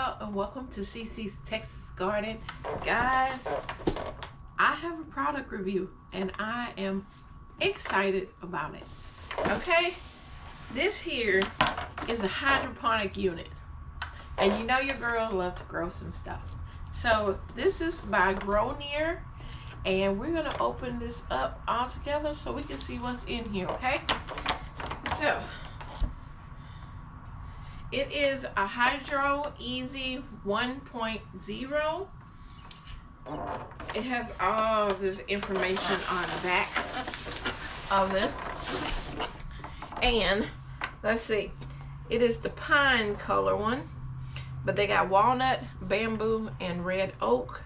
y'all, and welcome to CiCi's Texas Garden. Guys, I have a product review and I am excited about it. Okay, this here is a hydroponic unit, and you know your girl love to grow some stuff. So this is by Growneer, and we're gonna open this up all together so we can see what's in here. Okay, so it is a HYDROEASY1.0. It has all this information on the back of this. And let's see, it is the pine color one, but they got walnut, bamboo, and red oak.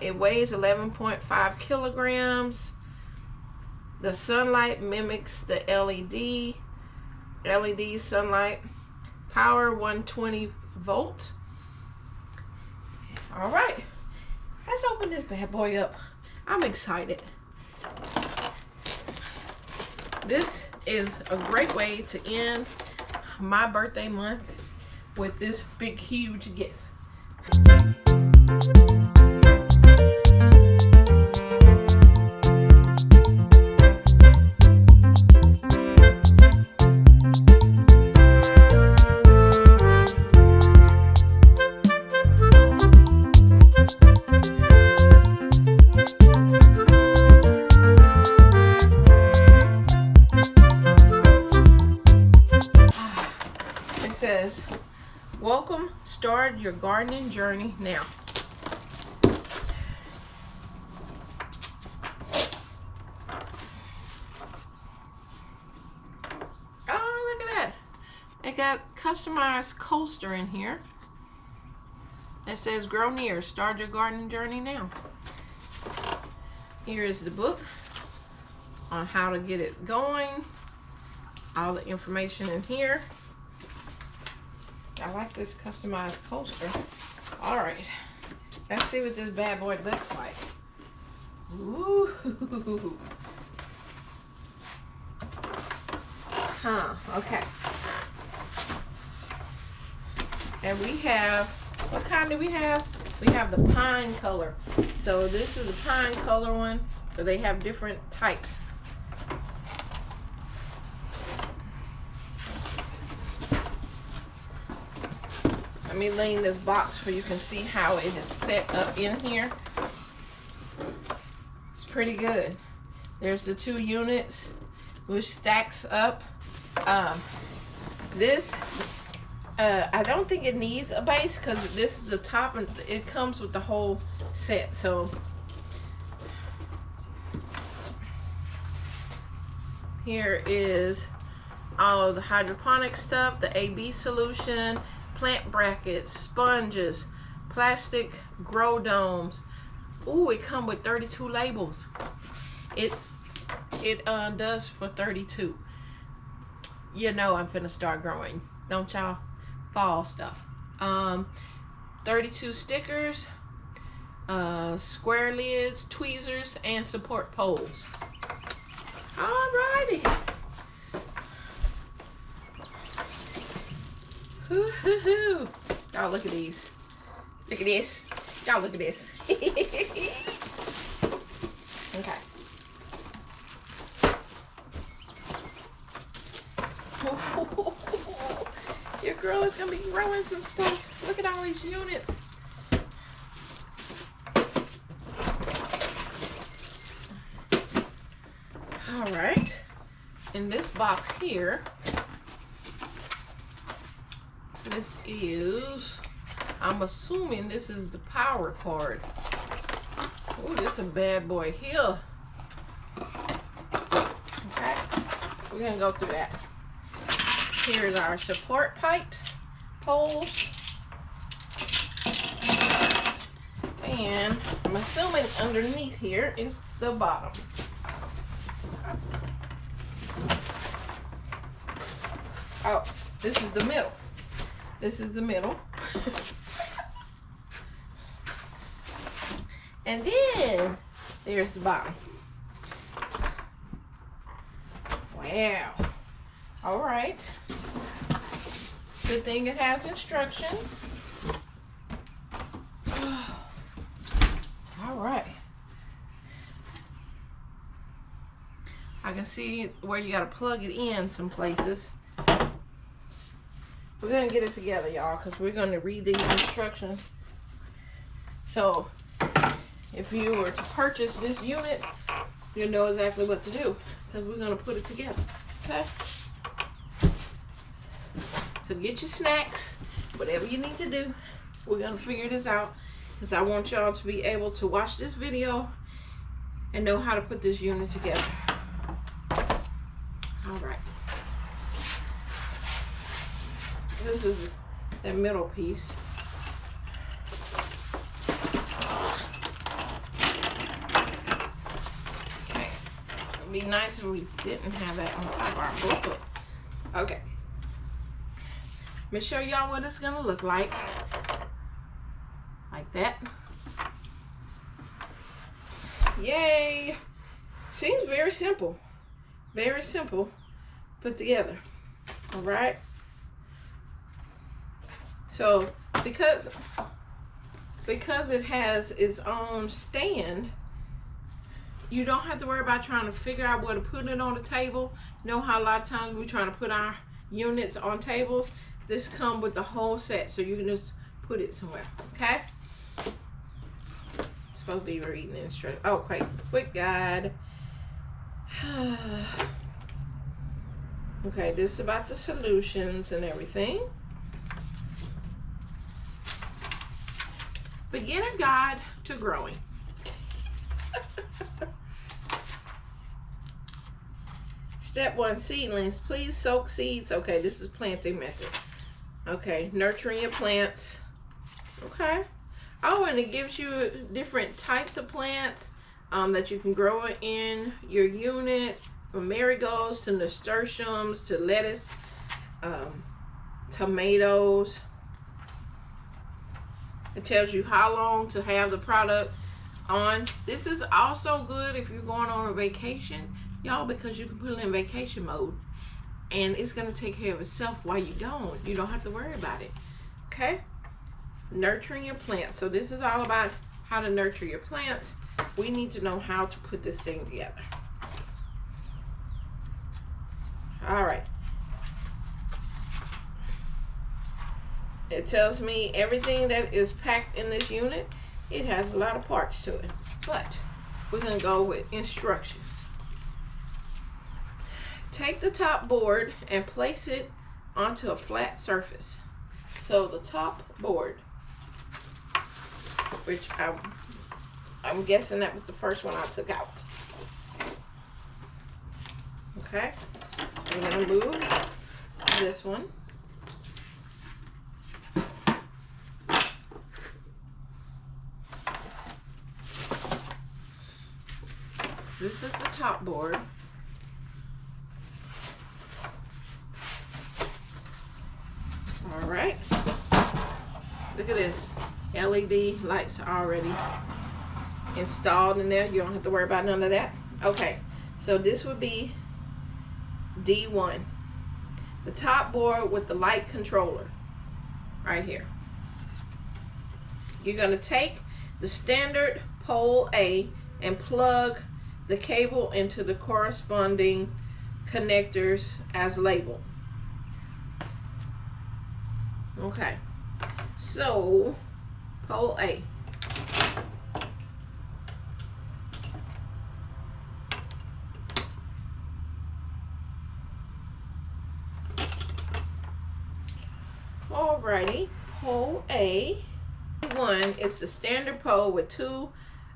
It weighs 11.5 kilograms. The sunlight mimics the LED sunlight. Power 120 volt. All right, let's open this bad boy up. I'm excited. This is a great way to end my birthday month with this big huge gift. Says, welcome, start your gardening journey now. Oh, look at that. It got customized coaster in here. It says Growneer, start your gardening journey now. Here is the book on how to get it going. All the information in here. I like this customized coaster. All right, let's see what this bad boy looks like. Ooh. Okay. And we have, what kind do we have? We have the pine color. So this is the pine color one, but they have different types. Let me lean this box so you can see how it is set up in here. It's pretty good. There's the 2 units, which stacks up. This, I don't think it needs a base because this is the top and it comes with the whole set. So here is all the hydroponic stuff, the AB solution, plant brackets, sponges, plastic grow domes. Ooh, it come with 32 labels. It does for 32. You know I'm finna start growing, don't y'all? Fall stuff. 32 stickers, square lids, tweezers, and support poles. Alrighty. Woo-hoo-hoo. Y'all look at these. Look at this. Y'all look at this. Okay. Your girl is gonna be growing some stuff. Look at all these units. All right. In this box here, this is, I'm assuming this is the power cord. Oh, this is a bad boy here. Okay, we're gonna go through that. Here's our support pipes, poles, and I'm assuming underneath here is the bottom. Oh, this is the middle. This is the middle. And then there's the bottom. Wow. All right. Good thing it has instructions. All right. I can see where you gotta plug it in some places. We're gonna get it together, y'all, because we're gonna read these instructions. So if you were to purchase this unit, you know exactly what to do, because we're gonna put it together. Okay? So get your snacks, whatever you need to do. We're gonna figure this out, because I want y'all to be able to watch this video and know how to put this unit together. All right. This is that middle piece. Okay. It'd be nice if we didn't have that on top of our booklet. Okay. Let me show y'all what it's gonna look like. Like that. Yay! Seems very simple. Very simple put together. All right. So because it has its own stand, you don't have to worry about trying to figure out where to put it on the table. You know how a lot of times we're trying to put our units on tables? This comes with the whole set, so you can just put it somewhere. Okay? Supposed to be reading the instructions. Oh, quick guide. Okay, this is about the solutions and everything. Beginner guide to growing. Step 1, seedlings. Please soak seeds. Okay, this is planting method. Okay, nurturing your plants. Okay. Oh, and it gives you different types of plants that you can grow in your unit, from marigolds to nasturtiums to lettuce, tomatoes. It tells you how long to have the product on. This is also good if you're going on a vacation, y'all, because you can put it in vacation mode and it's going to take care of itself while you're gone. You don't have to worry about it. Okay? Nurturing your plants. So this is all about how to nurture your plants. We need to know how to put this thing together. All right. It tells me everything that is packed in this unit. It has a lot of parts to it, but we're going to go with instructions. Take the top board and place it onto a flat surface. So the top board, which I'm guessing that was the first one I took out. Okay, I'm going to move this one. This is the top board. All right. Look at this. LED lights are already installed in there. You don't have to worry about none of that. Okay. So this would be D1. The top board with the light controller right here. You're going to take the standard pole A and plug the cable into the corresponding connectors as labeled. Okay, so pole A. Alrighty, pole A. One is the standard pole with 2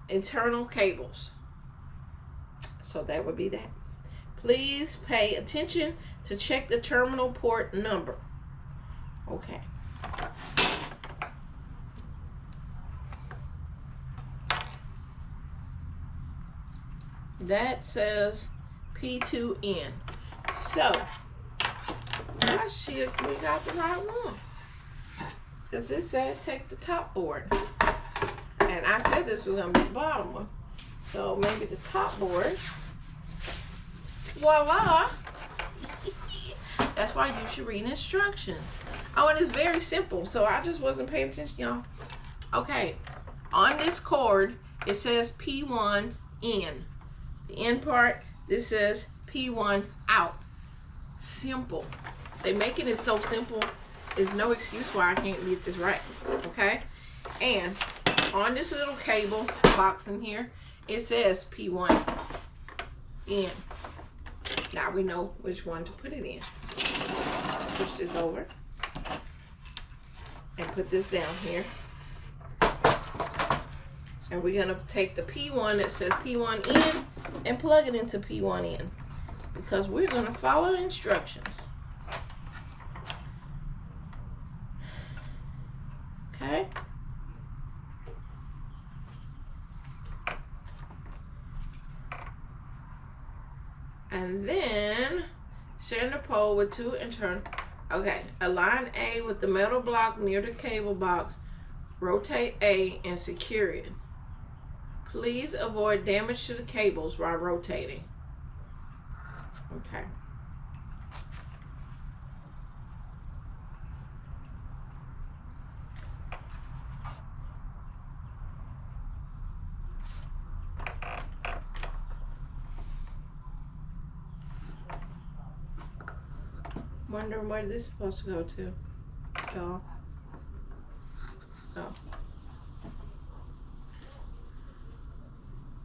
internal cables. So that would be that. Please pay attention to check the terminal port number. Okay. That says P2N. So, let's see if we got the right one. Because it said take the top board. And I said this was going to be the bottom one. So maybe the top board. Voila! That's why you should read instructions. Oh, and it's very simple. So I just wasn't paying attention, y'all. Okay, on this cord, it says P1 in. The in part, this says P1 out. Simple. They making it so simple. There's no excuse why I can't get this right. Okay? And on this little cable box in here, it says P1 in. Now we know which one to put it in. Push this over and put this down here. And we're going to take the P1 that says P1 in and plug it into P1 in, because we're going to follow instructions. Okay? And then center pole with 2 internal. Okay, align A with the metal block near the cable box. Rotate A and secure it. Please avoid damage to the cables while rotating. Okay. Wondering where this is supposed to go to. Oh. Oh.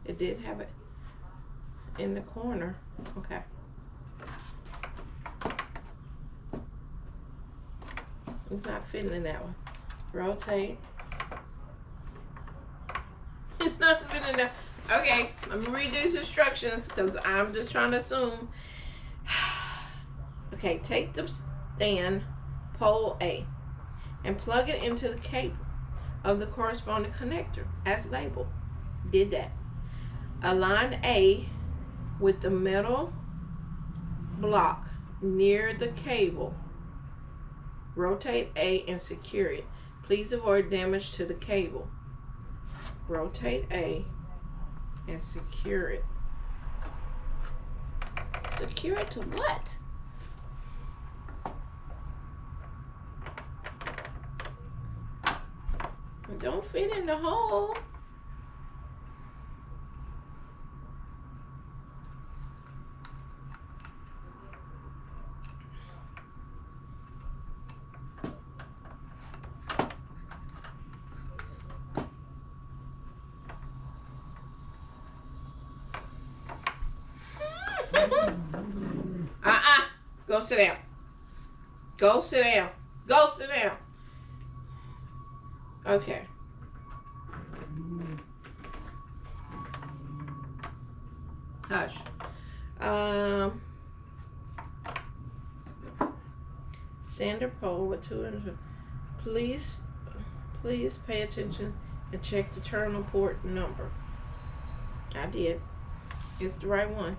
It did have it in the corner. Okay. It's not fitting in that one. Rotate. It's not fitting in that. Okay, I'm gonna read these instructions because I'm just trying to assume. Okay, take the stand, pole A, and plug it into the cable of the corresponding connector as labeled. Did that. Align A with the metal block near the cable. Rotate A and secure it. Please avoid damage to the cable. Rotate A and secure it. Secure it to what? It don't fit in the hole. Go sit down. Go sit down. Go sit down. Okay. Hush. Center pole with 2 ends. Please pay attention and check the terminal port number. I did. It's the right one.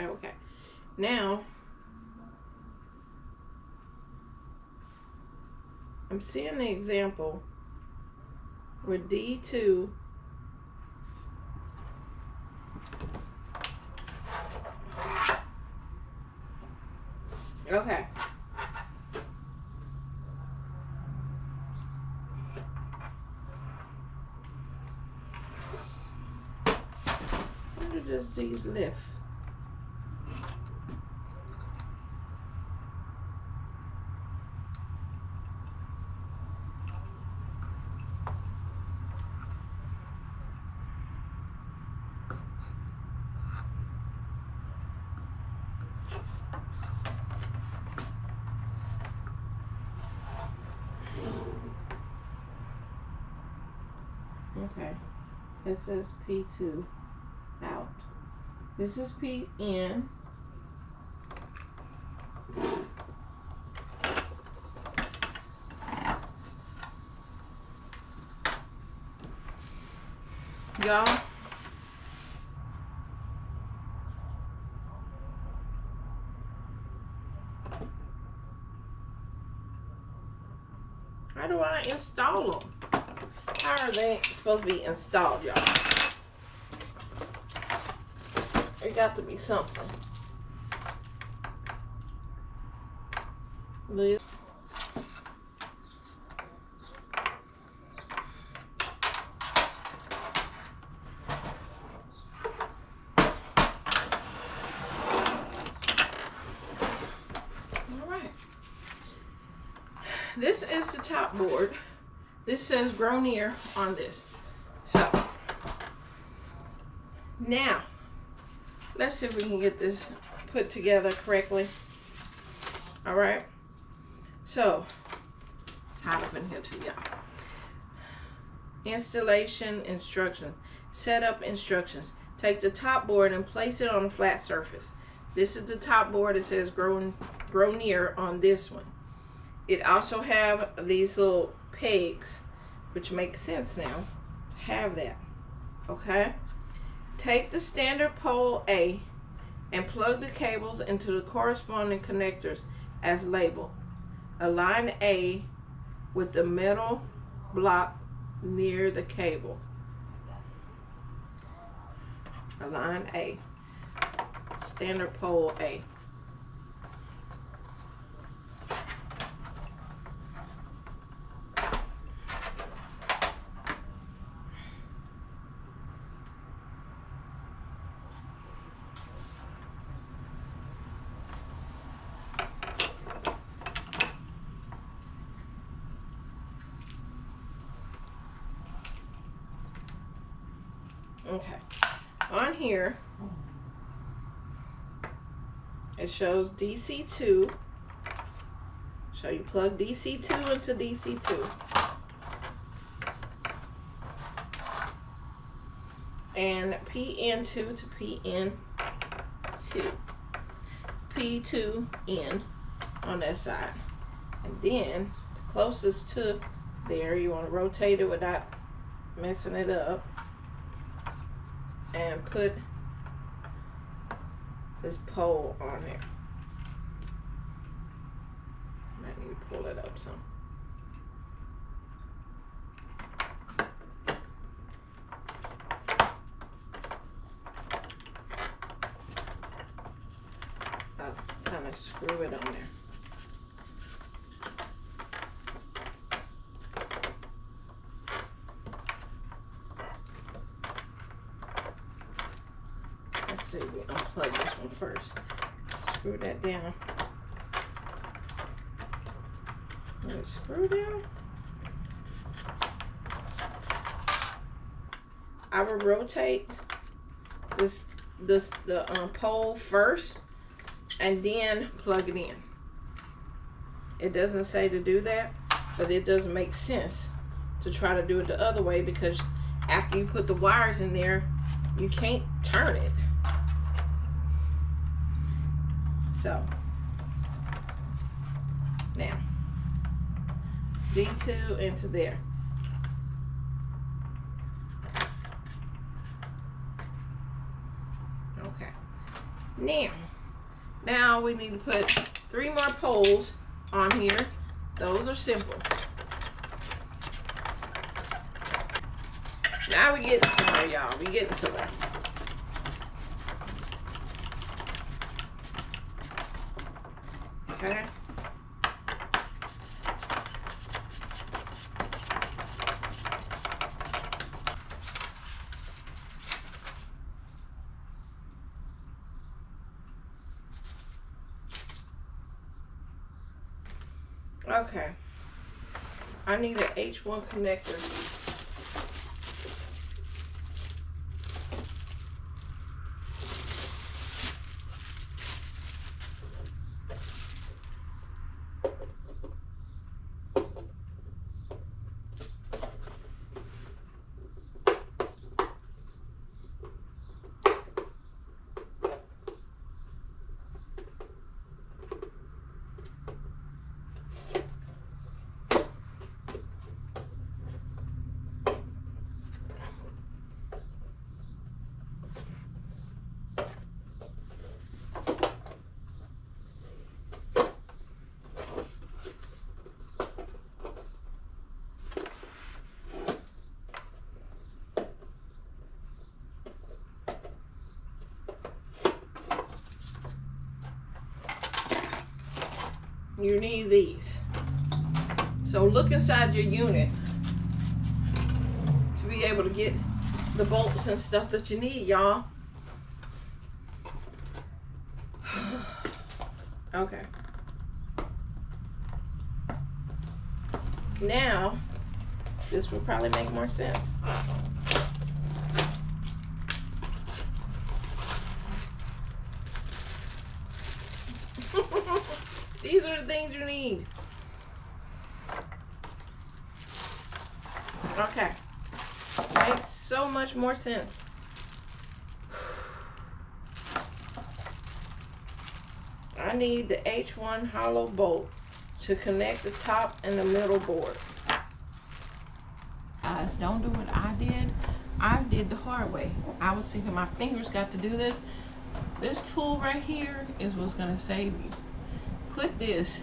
Okay. Now, I'm seeing the example where D2 okay. Where does these lift? Okay, it says P2 out. This is PN. Y'all, how do I install them? How are they supposed to be installed, y'all? There got to be something. Liz. This is the top board. This says Growneer on this. So now let's see if we can get this put together correctly. All right. So it's hot up in here too, y'all. Installation instructions. Setup instructions. Take the top board and place it on a flat surface. This is the top board. It says Growneer on this one. It also have these little pegs, which makes sense now to have that. Okay? Take the standard pole A and plug the cables into the corresponding connectors as labeled. Align A with the metal block near the cable. Align A. Standard pole A. Okay, on here it shows DC2, so you plug DC2 into DC2 and PN2 to PN2, P2N on that side, and then the closest to there, you want to rotate it without messing it up. And put this pole on there. Might need to pull it up some. I'll kind of screw it on there. Let's see, we unplug this one first. Screw that down. Let it screw down. I will rotate the pole first and then plug it in. It doesn't say to do that, but it doesn't make sense to try to do it the other way, because after you put the wires in there, you can't turn it. So now D2 into there. Okay. Now we need to put 3 more poles on here. Those are simple. Now we're getting somewhere, y'all. We're getting somewhere. Okay. Okay. I need an H1 connector. you need these. So look inside your unit to be able to get the bolts and stuff that you need, y'all. Okay. Now, this will probably make more sense. These are the things you need. Okay. Makes so much more sense. I need the H1 hollow bolt to connect the top and the middle board. Guys, don't do what I did. I did the hard way. I was thinking my fingers got to do this. This tool right here is what's gonna save you. Put this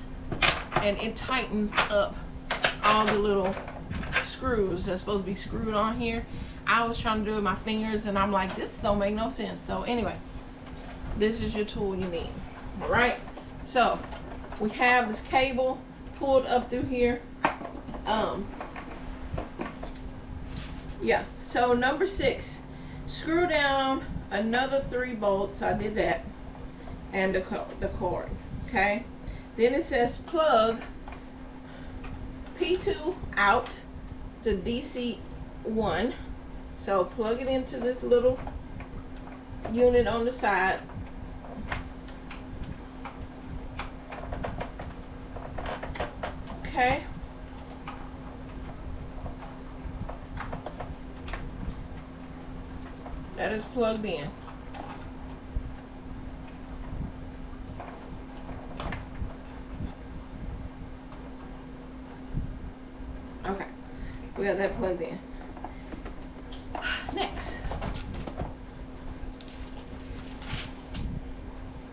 and it tightens up all the little screws that's supposed to be screwed on here. I was trying to do it with my fingers and I'm like, this don't make no sense. So anyway, this is your tool you need. All right, so we have this cable pulled up through here. Yeah, so number 6, screw down another 3 bolts. I did that, and the cord. Okay, then it says plug P2 out to DC1. So plug it into this little unit on the side. Okay. That is plugged in. Okay. We got that plugged in. Next.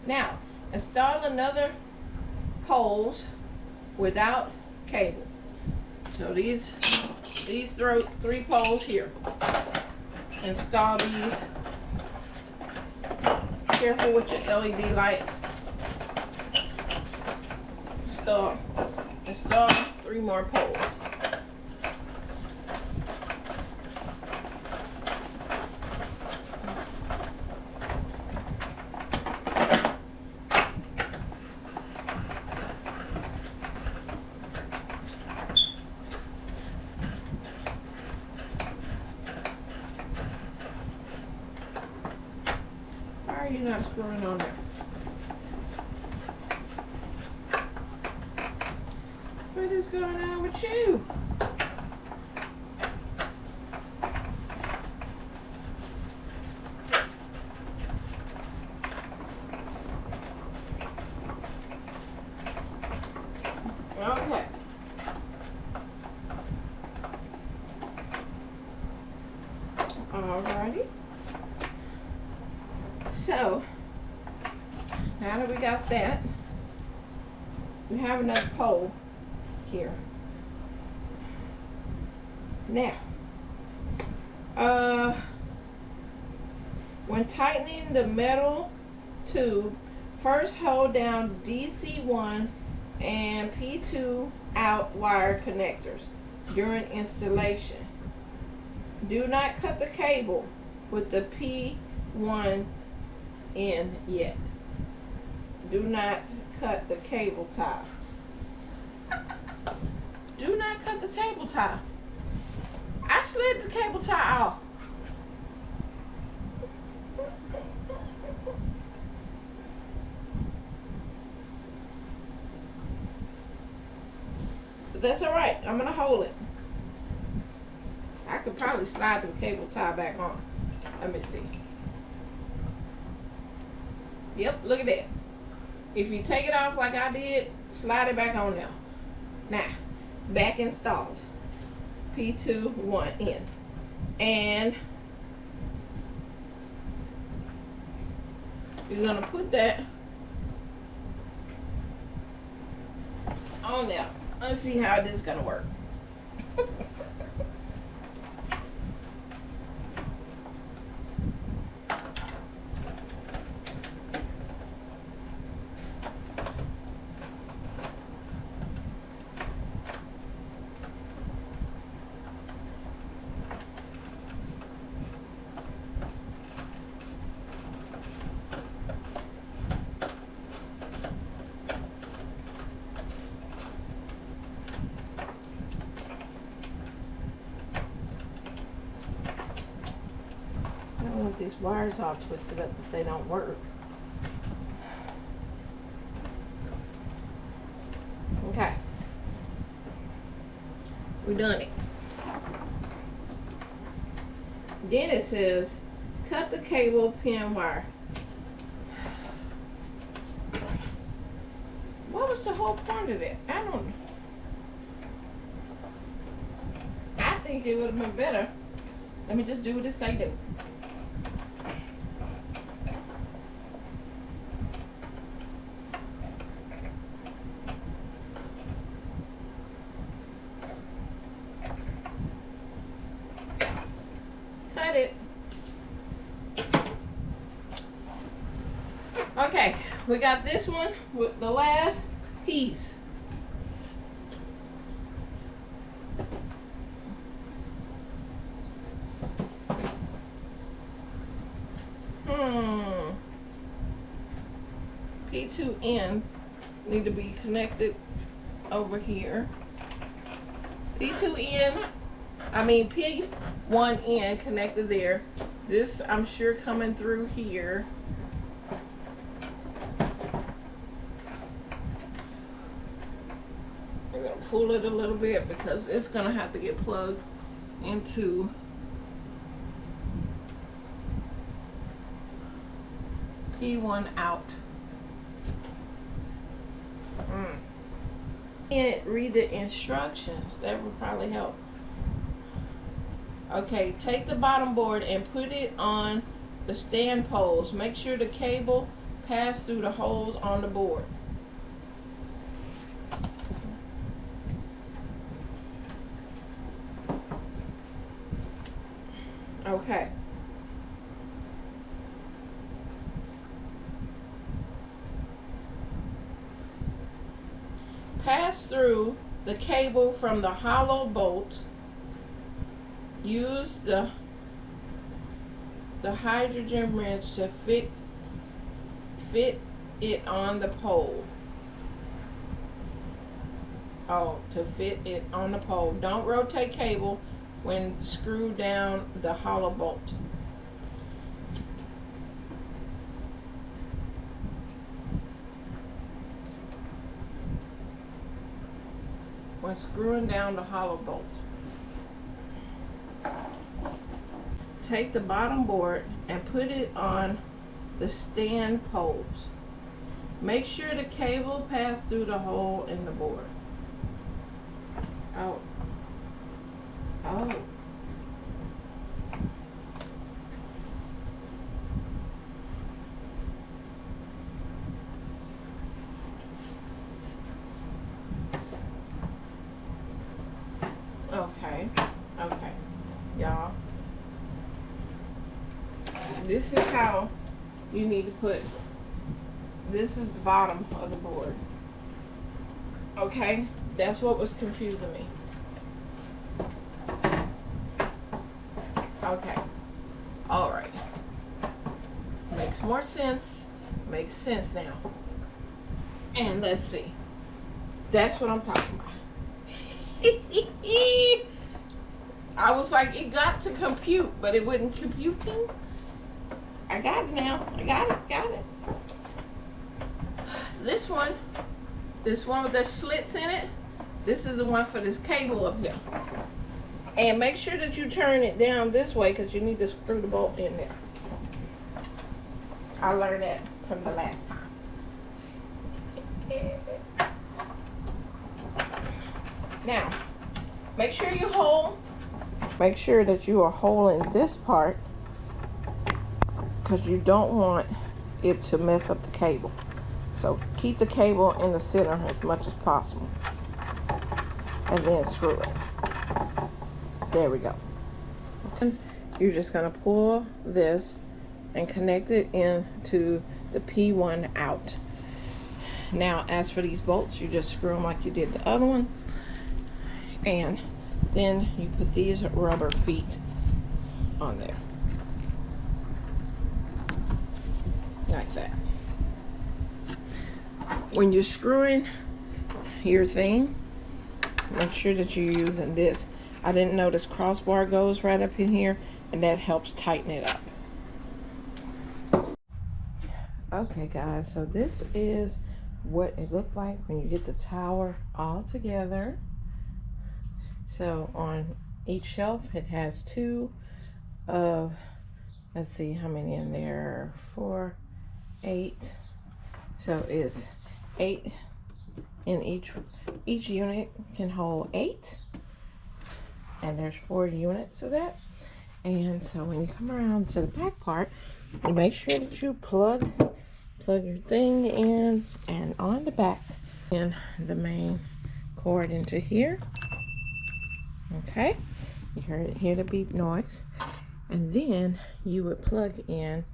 Now, install another poles without cable. So these 3 poles here. Install these. Careful with your LED lights. Install 3 more poles. Why are you not screwing on there? What is going on with you? Okay. Alrighty. So, now that we got that, we have another pole here. Now, when tightening the metal tube, first hold down DC1 and P2 out wire connectors during installation. Do not cut the cable with the P1 in yet. Do not cut the cable tie. Do not cut the cable tie. I slid the cable tie off. But that's all right. I'm gonna hold it. I could probably slide the cable tie back on. Let me see. Yep, look at that. If you take it off like I did, slide it back on now. Now, back installed. P2 1 in. And you're gonna put that on there. Let's see how this is gonna work. these wires all twisted up if they don't work. Okay. We done it. Then it says, cut the cable pin wire. What was the whole point of that? I don't know. I think it would have been better. Let me just do what it say do. Cut it. Okay, we got this one with the last piece. P2N need to be connected over here. P1N connected there. This I'm sure coming through here. I'm gonna pull it a little bit because it's gonna have to get plugged into P1 out. And read the instructions. That would probably help. Okay, take the bottom board and put it on the stand poles. Make sure the cable passes through the holes on the board. Okay. Pass through the cable from the hollow bolt. Use the hydrogen wrench to fit it on the pole. To fit it on the pole. Don't rotate cable when screw down the hollow bolt. When screwing down the hollow bolt. Take the bottom board and put it on the stand poles. Make sure the cable passes through the hole in the board. Oh. Okay, y'all. This is how you need to put, this is the bottom of the board. Okay, that's what was confusing me. Okay, all right. Makes more sense. Makes sense now. And let's see. That's what I'm talking about. I was like, it got to compute, but it wasn't computing. I got it now. I got it. This one with the slits in it, this is the one for this cable up here. And make sure that you turn it down this way because you need to screw the bolt in there. I learned that from the last time. Now, make sure that you are holding this part because you don't want it to mess up the cable. So keep the cable in the center as much as possible. And then screw it. There we go. Okay. You're just going to pull this and connect it into the P1 out. Now, as for these bolts, you just screw them like you did the other ones. And then you put these rubber feet on there. Like that. When you're screwing your thing, make sure that you're using this. I didn't notice crossbar goes right up in here, and that helps tighten it up. Okay guys, so this is what it looked like when you get the tower all together. So on each shelf it has two of, let's see how many in there, 4, 8. So it's 8 in each unit can hold 8, and there's 4 units of that. And so when you come around to the back part, you make sure that you plug your thing in and on the back, and the main cord into here. Okay, you hear the beep noise, and then you would plug in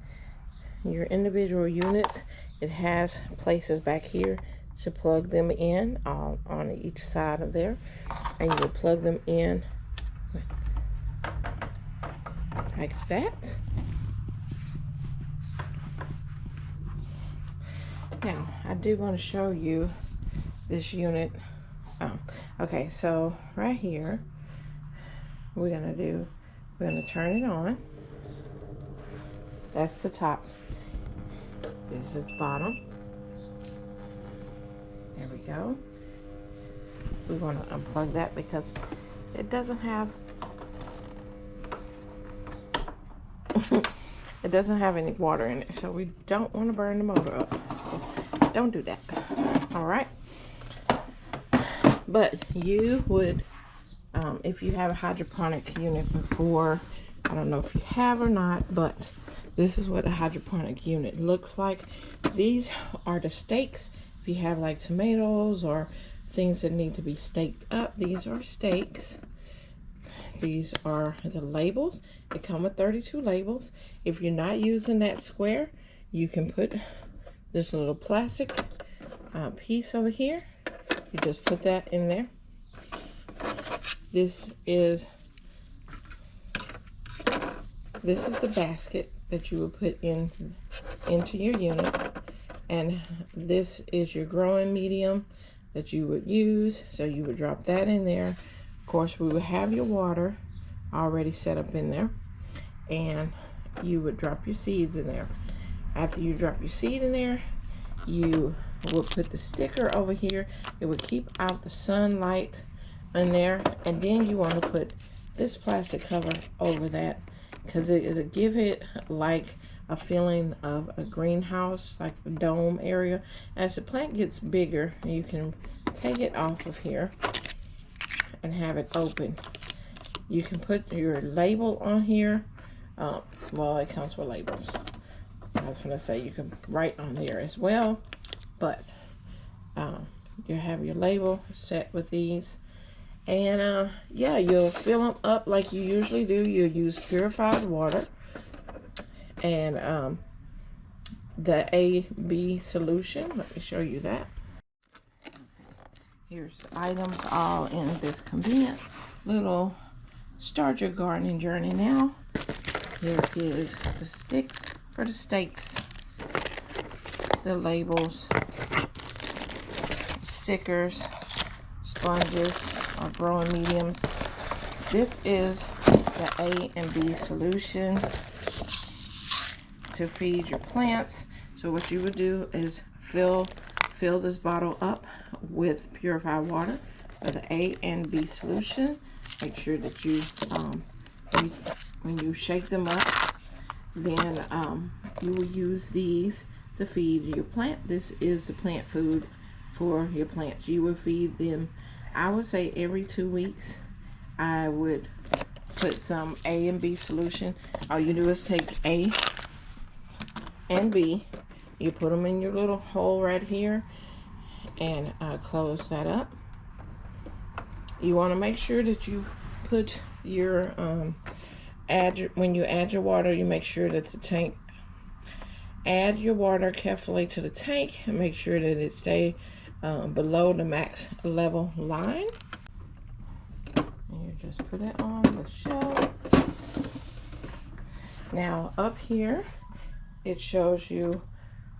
your individual units. It has places back here to plug them in on each side of there, and you would plug them in like that. Now I do want to show you this unit. Okay, so right here we're gonna turn it on. That's the top. This is the bottom. There we go. We want to unplug that because it doesn't have it doesn't have any water in it, so we don't want to burn the motor up. So don't do that. All right. But you would, if you have a hydroponic unit before, I don't know if you have or not, but this is what a hydroponic unit looks like. These are the stakes. If you have like tomatoes or things that need to be staked up, these are stakes. These are the labels. They come with 32 labels. If you're not using that square, you can put this little plastic piece over here. You just put that in there. This is the basket that you would put into your unit, and this is your growing medium that you would use. So you would drop that in there. Of course, we would have your water already set up in there, and you would drop your seeds in there. After you drop your seed in there, you will put the sticker over here. It would keep out the sunlight in there, and then you want to put this plastic cover over that, because it'll give it like a feeling of a greenhouse, like a dome area. As the plant gets bigger, you can take it off of here and have it open. You can put your label on here. Well, it comes with labels. I was gonna say you can write on there as well, but you have your label set with these. And yeah, you'll fill them up like you usually do. You'll use purified water and the A/B solution. Let me show you that. Here's items all in this convenient little start your gardening journey now. Here is the sticks for the stakes, the labels, stickers, sponges or growing mediums. This is the A and B solution to feed your plants. So what you would do is fill this bottle up with purified water for the A and B solution. Make sure that you when you shake them up, then you will use these to feed your plant. This is the plant food for your plants. You will feed them, I would say, every 2 weeks. I would put some A and B solution. All you do is take A and B, you put them in your little hole right here, and close that up. You want to make sure that you put your when you add your water, you make sure that the tank, add your water carefully to the tank and make sure that it stay below the max level line. And you just put it on the shelf. Now up here it shows you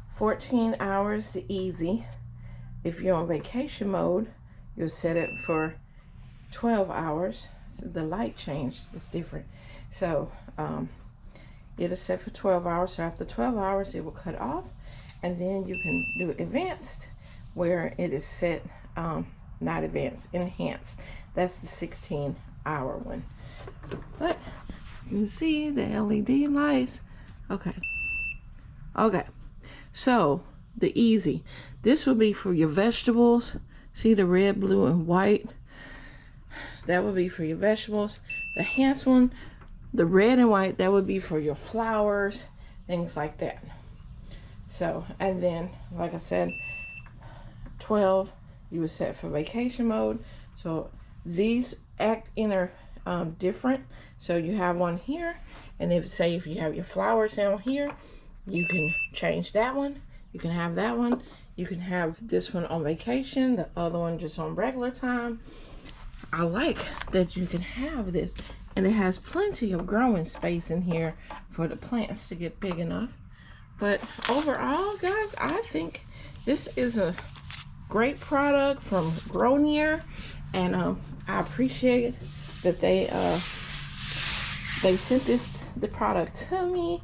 14 hours to easy. If you're on vacation mode, you'll set it for 12 hours. So the light change is different. So It is set for 12 hours. So after 12 hours, it will cut off. And then you can do advanced, where it is set, not advanced, enhanced. That's the 16-hour one. But you see the LED lights. Okay. Okay. So the easy. This will be for your vegetables. See the red, blue, and white? That would be for your vegetables. The enhanced one, the red and white, that would be for your flowers, things like that. So, and then, like I said, 12, you would set for vacation mode. So these act different. So you have one here, and if you have your flowers down here, you can change that one. You can have that one. You can have this one on vacation, the other one just on regular time. I like that you can have this, and it has plenty of growing space in here for the plants to get big enough. But overall, guys, I think this is a great product from Growneer, and I appreciate that they sent the product to me.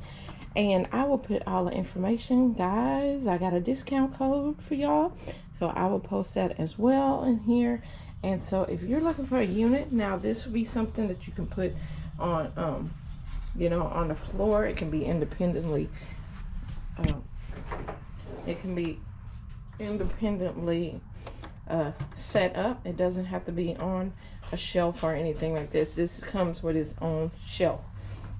And I will put all the information, guys. I got a discount code for y'all, so I will post that as well in here. And so if you're looking for a unit, now this would be something that you can put on, you know, on the floor. It can be independently. Set up. It doesn't have to be on a shelf or anything like this. This comes with its own shelf.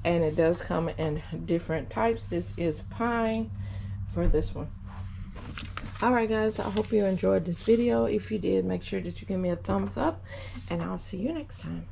And it does come in different types. This is pine for this one. Alright guys, I hope you enjoyed this video. If you did, make sure that you give me a thumbs up, and I'll see you next time.